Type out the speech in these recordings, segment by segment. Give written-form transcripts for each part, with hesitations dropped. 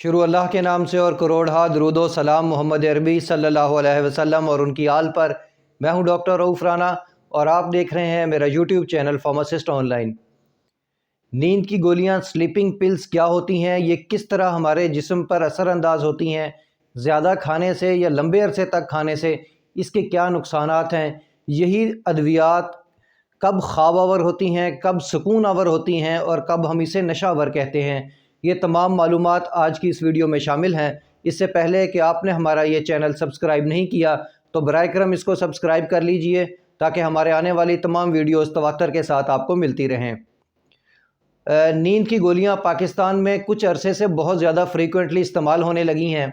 शुरू अल्लाह के नाम से और करोड़हा दरूदो सलाम मोहम्मद अरबी सल्लल्लाहु अलैहि वसल्लम और उनकी आल पर। मैं हूं डॉक्टर रऊफ़ राना और आप देख रहे हैं मेरा यूट्यूब चैनल फार्मासिस्ट ऑनलाइन। नींद की गोलियां स्लीपिंग पिल्स क्या होती हैं, ये किस तरह हमारे जिस्म पर असरअंदाज होती हैं, ज़्यादा खाने से या लंबे अरसे तक खाने से इसके क्या नुकसानात हैं, यही अद्वियात कब ख्वाब आवर होती हैं, कब सुकून आवर होती हैं और कब हम इसे नशा आवर कहते हैं, ये तमाम मालूमात आज की इस वीडियो में शामिल हैं। इससे पहले कि आपने हमारा ये चैनल सब्सक्राइब नहीं किया तो बराए करम इसको सब्सक्राइब कर लीजिए ताकि हमारे आने वाली तमाम वीडियोस तवातर के साथ आपको मिलती रहें। नींद की गोलियां पाकिस्तान में कुछ अरसे से बहुत ज़्यादा फ्रीक्वेंटली इस्तेमाल होने लगी हैं।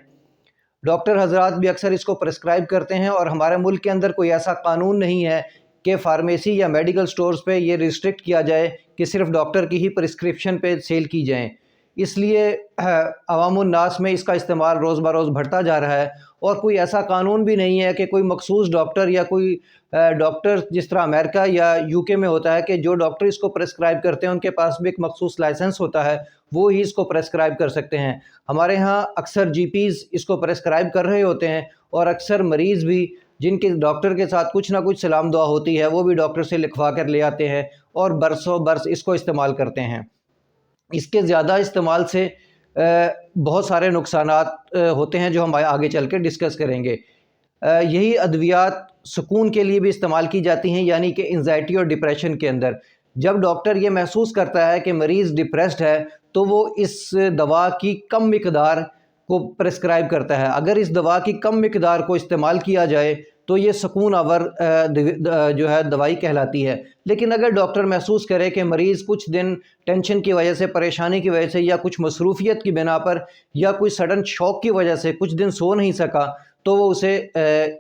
डॉक्टर हजरात भी अक्सर इसको प्रेस्क्राइब करते हैं और हमारे मुल्क के अंदर कोई ऐसा कानून नहीं है कि फ़ार्मेसी या मेडिकल स्टोर्स पे ये रिस्ट्रिक्ट किया जाए कि सिर्फ डॉक्टर की ही प्रिस्क्रिप्शन पे सेल की जाएँ। इसलिए अवामुन्नास में इसका इस्तेमाल रोज़ बरोज़ बढ़ता जा रहा है और कोई ऐसा कानून भी नहीं है कि कोई मखसूस डॉक्टर या कोई डॉक्टर जिस तरह अमेरिका या यूके में होता है कि जो डॉक्टर इसको प्रेस्क्राइब करते हैं उनके पास भी एक मखसूस लाइसेंस होता है, वो ही इसको प्रेस्क्राइब कर सकते हैं। हमारे यहाँ अक्सर जीपीज़ इसको प्रेस्क्राइब कर रहे होते हैं और अक्सर मरीज़ भी जिनके डॉक्टर के साथ कुछ ना कुछ सलाम दुआ होती है वो भी डॉक्टर से लिखवा कर ले आते हैं और बरसों बरस इसको इस्तेमाल करते हैं। इसके ज़्यादा इस्तेमाल से बहुत सारे नुकसानात होते हैं जो हम आगे चल के डिस्कस करेंगे। यही अद्वियात सुकून के लिए भी इस्तेमाल की जाती हैं, यानी कि एंजाइटी और डिप्रेशन के अंदर। जब डॉक्टर ये महसूस करता है कि मरीज़ डिप्रेस्ड है तो वो इस दवा की कम मिकदार को प्रेस्क्राइब करता है। अगर इस दवा की कम मिकदार को इस्तेमाल किया जाए तो ये सुकून आवर जो है दवाई कहलाती है। लेकिन अगर डॉक्टर महसूस करे कि मरीज़ कुछ दिन टेंशन की वजह से, परेशानी की वजह से या कुछ मसरूफियत की बिना पर या कोई सडन शॉक की वजह से कुछ दिन सो नहीं सका तो वो उसे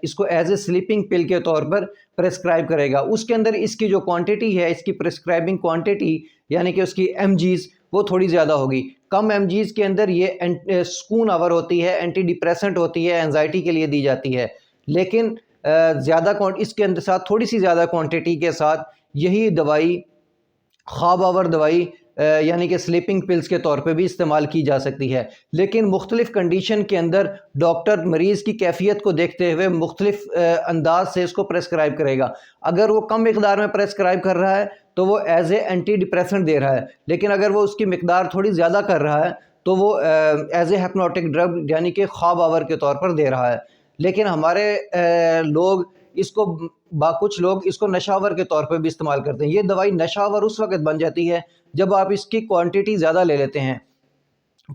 इसको एज ए स्लीपिंग पिल के तौर पर प्रेस्क्राइब करेगा। उसके अंदर इसकी जो क्वांटिटी है, इसकी प्रेस्क्राइबिंग क्वांटिटी यानी कि उसकी एमजीज़ वो थोड़ी ज़्यादा होगी। कम एमजीज़ के अंदर ये सुकून आवर होती है, एंटी डिप्रेसेंट होती है, एंजाइटी के लिए दी जाती है। लेकिन ज़्यादा इसके अंदर साथ थोड़ी सी ज़्यादा क्वांटिटी के साथ यही दवाई ख्वाब आवर दवाई यानी कि स्लीपिंग पिल्स के तौर पे भी इस्तेमाल की जा सकती है। लेकिन मुख्तलिफ़ कंडीशन के अंदर डॉक्टर मरीज़ की कैफियत को देखते हुए मुख्तलिफ़ अंदाज से इसको प्रेस्क्राइब करेगा। अगर वो कम मिकदार में प्रेस्क्राइब कर रहा है तो वो एज ए एंटी डिप्रेसेंट दे रहा है, लेकिन अगर वो उसकी मिकदार थोड़ी ज़्यादा कर रहा है तो वो एज ए हिप्नोटिक ड्रग यानी कि ख्वाब आवर के तौर पर दे रहा है। लेकिन हमारे लोग इसको कुछ लोग इसको नशावर के तौर पर भी इस्तेमाल करते हैं। ये दवाई नशावर उस वक्त बन जाती है जब आप इसकी क्वांटिटी ज़्यादा ले लेते हैं।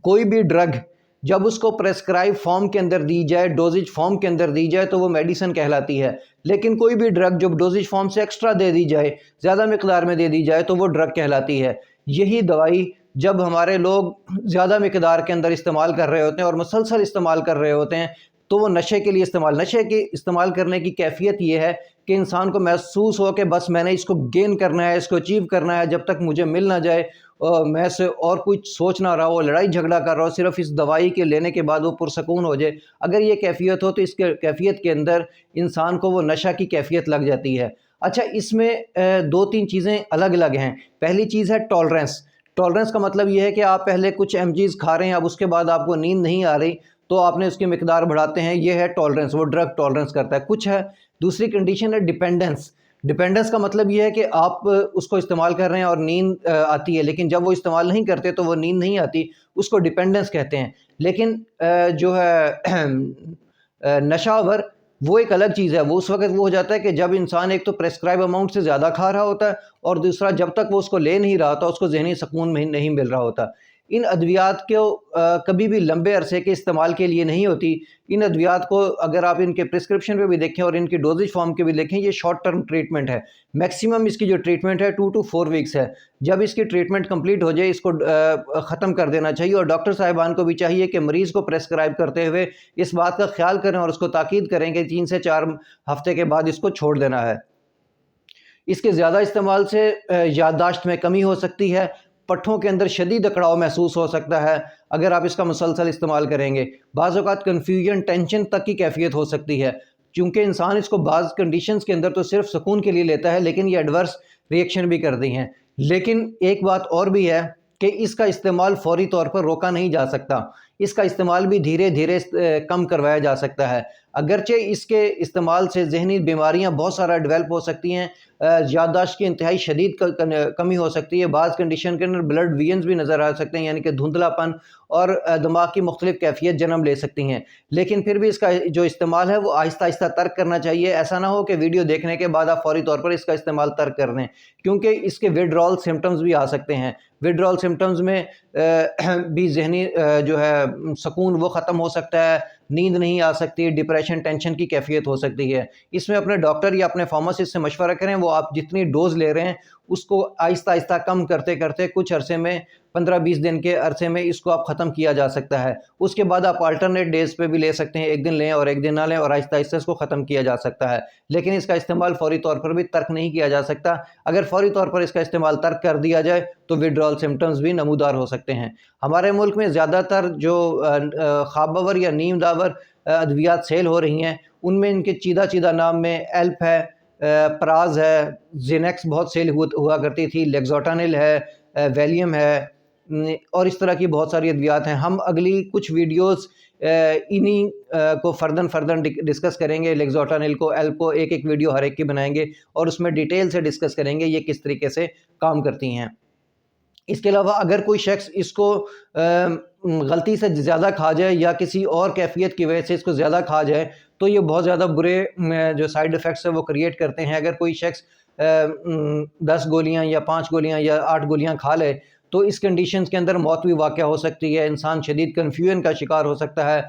कोई भी ड्रग जब उसको प्रेस्क्राइब फॉर्म के अंदर दी जाए, डोजेज फॉर्म के अंदर दी जाए तो वो मेडिसिन कहलाती है। लेकिन कोई भी ड्रग जब डोजेज फॉर्म से एक्स्ट्रा दे दी जाए, ज़्यादा मिकदार में दे दी जाए तो वो ड्रग कहलाती है। यही दवाई जब हमारे लोग ज़्यादा मिकदार के अंदर इस्तेमाल कर रहे होते हैं और मुसलसल इस्तेमाल कर रहे होते हैं तो वो नशे के लिए नशे के इस्तेमाल करने की कैफियत ये है कि इंसान को महसूस हो कि बस मैंने इसको गेन करना है, इसको अचीव करना है, जब तक मुझे मिल ना जाए और मैं से और कुछ सोच ना रहा हो, लड़ाई झगड़ा कर रहा हो, सिर्फ इस दवाई के लेने के बाद वो पुरसकून हो जाए। अगर ये कैफियत हो तो इस कैफियत के अंदर इंसान को वो नशा की कैफियत लग जाती है। अच्छा, इसमें दो तीन चीज़ें अलग अलग हैं। पहली चीज़ है टॉलरेंस। टॉलरेंस का मतलब ये है कि आप पहले कुछ एमजीज़ खा रहे हैं, अब उसके बाद आपको नींद नहीं आ रही तो आपने उसकी मिकदार बढ़ाते हैं, ये है टॉलरेंस, वो ड्रग टॉलरेंस करता है। कुछ है दूसरी कंडीशन है डिपेंडेंस। डिपेंडेंस का मतलब ये है कि आप उसको इस्तेमाल कर रहे हैं और नींद आती है, लेकिन जब वो इस्तेमाल नहीं करते तो वो नींद नहीं आती, उसको डिपेंडेंस कहते हैं। लेकिन जो है नशावर वो एक अलग चीज़ है। वो उस वक्त वो हो जाता है कि जब इंसान एक तो प्रेस्क्राइब अमाउंट से ज़्यादा खा रहा होता है और दूसरा जब तक वो उसको ले नहीं रहा होता उसको ज़हनी सुकून नहीं मिल रहा होता। इन अद्वियात को कभी भी लंबे अरसे के इस्तेमाल के लिए नहीं होती। इन अद्वियात को अगर आप इनके प्रिस्क्रिप्शन पे भी देखें और इनकी डोजेज फॉर्म के भी देखें, ये शॉर्ट टर्म ट्रीटमेंट है। मैक्सिमम इसकी जो ट्रीटमेंट है 2 to 4 वीक्स है। जब इसकी ट्रीटमेंट कंप्लीट हो जाए इसको ख़त्म कर देना चाहिए और डॉक्टर साहिबान को भी चाहिए कि मरीज़ को प्रेस्क्राइब करते हुए इस बात का ख्याल करें और उसको ताकीद करें कि 3 से 4 हफ्ते के बाद इसको छोड़ देना है। इसके ज़्यादा इस्तेमाल से याददाश्त में कमी हो सकती है, पट्ठों के अंदर शदीद अकड़ाव महसूस हो सकता है अगर आप इसका मुसलसल इस्तेमाल करेंगे। बाज़ औक़ात कन्फ्यूजन, टेंशन तक की कैफियत हो सकती है, चूँकि इंसान इसको बाज़ कंडीशंस के अंदर तो सिर्फ सुकून के लिए लेता है लेकिन ये एडवर्स रिएक्शन भी करती हैं। लेकिन एक बात और भी है कि इसका इस्तेमाल फ़ौरी तौर पर रोका नहीं जा सकता। اس کا استعمال بھی دھیرے دھیرے کم کروایا جا سکتا ہے۔ اگرچہ اس کے استعمال سے ذہنی بیماریاں بہت سارا ڈیولپ ہو سکتی ہیں، یادداشت کی انتہائی شدید کمی ہو سکتی ہے، بعض کنڈیشن کے اندر بلڈ ویژنز بھی نظر آ سکتے ہیں، یعنی کہ دھندلا پن اور دماغ کی مختلف کیفیت جنم لے سکتی ہیں۔ لیکن پھر بھی اس کا جو استعمال ہے وہ آہستہ آہستہ ترک کرنا چاہیے۔ ایسا نہ ہو کہ ویڈیو دیکھنے کے بعد آپ فوری طور پر اس کا استعمال ترک کر دیں، کیونکہ اس کے وڈرال سمٹمز بھی آ سکتے ہیں۔ وڈرال سمٹمز میں بھی ذہنی جو ہے سکون وہ ختم ہو سکتا ہے، نیند نہیں آ سکتی، ڈپریشن ٹینشن کی کیفیت ہو سکتی ہے۔ اس میں اپنے ڈاکٹر یا اپنے فارماسسٹ سے مشورہ کریں، وہ آپ جتنی ڈوز لے رہے ہیں اس کو آہستہ آہستہ کم کرتے کرتے کچھ عرصے میں 15-20 دن کے عرصے میں اس کو آپ ختم کیا جا سکتا ہے۔ اس کے بعد آپ آلٹرنیٹ ڈیز پہ بھی لے سکتے ہیں، ایک دن لیں اور ایک دن نہ لیں، اور آہستہ آہستہ اس کو ختم کیا جا سکتا ہے۔ لیکن اس کا استعمال فوری طور پر بھی ترک نہیں کیا جا سکتا۔ اگر فوری طور پر اس کا استعمال ترک کر دیا جائے تو وڈرال سمٹمز بھی نمودار ہو سکتے ہیں۔ ہمارے ملک میں زیادہ تر جو خواب آور یا نیند آور ادویات سیل ہو رہی ہیں، ان میں ان کے چیدہ چیدہ نام میں ایلپ ہے، پراز ہے، زینیکس بہت سیل ہوا کرتی تھی، لیگزوٹانل ہے، ویلیم ہے، اور اس طرح کی بہت ساری ادویات ہیں۔ ہم اگلی کچھ ویڈیوز انہی کو فردن ڈسکس کریں گے، لیگزوٹانل کو، ایلپ کو، ایک ایک ویڈیو ہر ایک کی بنائیں گے اور اس میں ڈیٹیل سے ڈسکس کریں گے یہ کس طریقے سے کام کرتی ہیں۔ اس کے علاوہ اگر کوئی شخص اس کو غلطی سے زیادہ کھا جائے یا کسی اور کیفیت کی وجہ سے اس کو زیادہ کھا جائے تو یہ بہت زیادہ برے جو سائیڈ ایفیکٹس ہیں وہ کریٹ کرتے ہیں۔ اگر کوئی شخص 10 گولیاں یا 5 گولیاں یا 8 گولیاں کھا لے تو اس کنڈیشنز کے اندر موت بھی واقع ہو سکتی ہے، انسان شدید کنفیوژن کا شکار ہو سکتا ہے،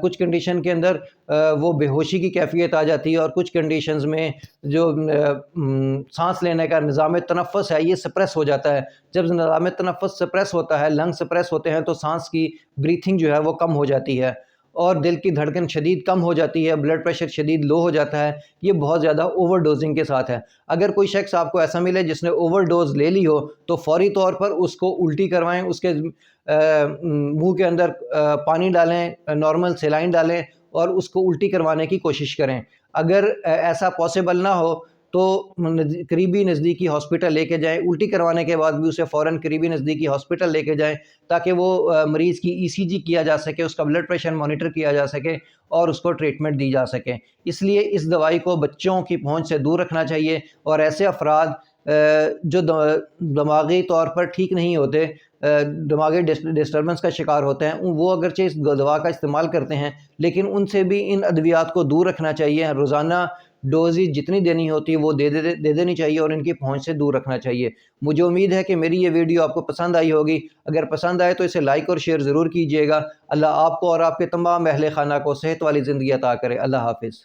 کچھ کنڈیشن کے اندر وہ بے ہوشی کی کیفیت آ جاتی ہے، اور کچھ کنڈیشنز میں جو سانس لینے کا نظام تنفس ہے یہ سپریس ہو جاتا ہے۔ جب نظام تنفس سپریس ہوتا ہے، لنگ سپریس ہوتے ہیں، تو سانس کی بریتھنگ جو ہے وہ کم ہو جاتی ہے اور دل کی دھڑکن شدید کم ہو جاتی ہے، بلڈ پریشر شدید لو ہو جاتا ہے۔ یہ بہت زیادہ اوور ڈوزنگ کے ساتھ ہے۔ اگر کوئی شخص آپ کو ایسا ملے جس نے اوور ڈوز لے لی ہو تو فوری طور پر اس کو الٹی کروائیں، اس کے منہ کے اندر پانی ڈالیں، نارمل سیلائن ڈالیں اور اس کو الٹی کروانے کی کوشش کریں۔ اگر ایسا پاسبل نہ ہو تو قریبی نزدیکی ہاسپٹل لے کے جائیں، الٹی کروانے کے بعد بھی اسے فوراً قریبی نزدیکی ہاسپٹل لے کے جائیں تاکہ وہ مریض کی ECG کیا جا سکے، اس کا بلڈ پریشر مانیٹر کیا جا سکے اور اس کو ٹریٹمنٹ دی جا سکے۔ اس لیے اس دوائی کو بچوں کی پہنچ سے دور رکھنا چاہیے، اور ایسے افراد جو دماغی طور پر ٹھیک نہیں ہوتے، دماغی ڈسٹربنس کا شکار ہوتے ہیں، وہ اگرچہ اس دوا کا استعمال کرتے ہیں لیکن ان سے بھی ان ادویات کو دور رکھنا چاہیے۔ روزانہ ڈوزز جتنی دینی ہوتی ہے وہ دے دینی چاہیے اور ان کی پہنچ سے دور رکھنا چاہیے۔ مجھے امید ہے کہ میری یہ ویڈیو آپ کو پسند آئی ہوگی۔ اگر پسند آئے تو اسے لائک اور شیئر ضرور کیجیے گا۔ اللہ آپ کو اور آپ کے تمام اہل خانہ کو صحت والی زندگی عطا کرے۔ اللہ حافظ۔